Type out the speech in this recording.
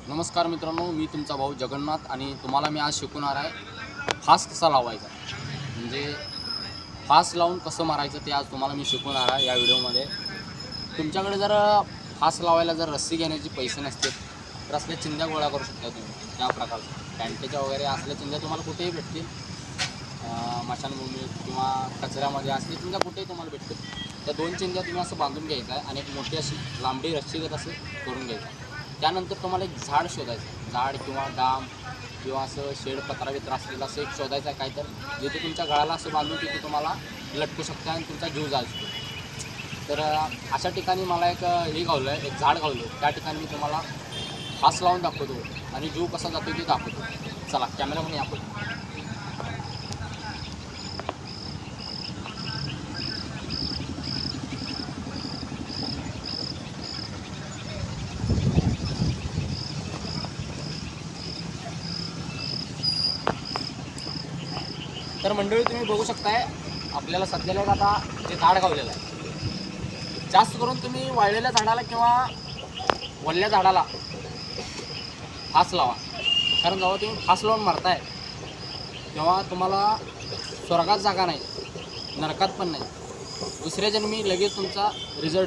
नमस्कार मित्रांनो, मी तुमचा भाऊ जगन्नाथ आणि तुम्हाला मी आज शिकवणार आहे फास कसा लावायचा. म्हणजे फास लावून कसं मारायचं ते आज तुम्हाला मी शिकवणार आहे या व्हिडिओमध्ये. तुमच्याकडे जर फास लावायला जर रस्सी घेण्याचे पैसे नसतील तर असल्या चिंध्या गोळा करू शकता तुम्ही. त्या प्रकारच्या पॅन्टेच्या वगैरे असल्या चिंध्या तुम्हाला कुठेही भेटतील. मशानभूमीत किंवा कचऱ्यामध्ये असले चिंध्या कुठेही तुम्हाला भेटतील. त्या दोन चिंध्या तुम्ही असं बांधून घ्यायचं आहे आणि एक मोठी अशी लांबडी रस्सीगत असं करून घ्यायचं. त्यानंतर तुम्हाला एक झाड शोधायचं, झाड किंवा डाम किंवा असं शेड पत्रा असलेलं असं एक शोधायचं आहे काय तर, जिथे तुमच्या गळाला असं बांधून तिथे तुम्हाला लटकू शकता आणि तुमचा जीव जाऊ शकतो. तर अशा ठिकाणी मला एक हे गावलं आहे, एक झाड गावलं. त्या ठिकाणी मी तुम्हाला फास लावून दाखवतो आणि जीव कसा जातो ते दाखवतो. चला कॅमेरामध्ये आपण. तर मंडळी तुम्ही बघू शकताय आपल्याला सध्याला आता जे झाड गावलेलं आहे, जास्त करून तुम्ही वाळलेल्या झाडाला किंवा वल्ल्या झाडाला फास लावा. कारण जेव्हा तुम्ही फास लावून मारताय तेव्हा तुम्हाला स्वर्गात जागा नाही, नरकात पण नाही, दुसऱ्या जन्मी लगेच तुमचा रिझल्ट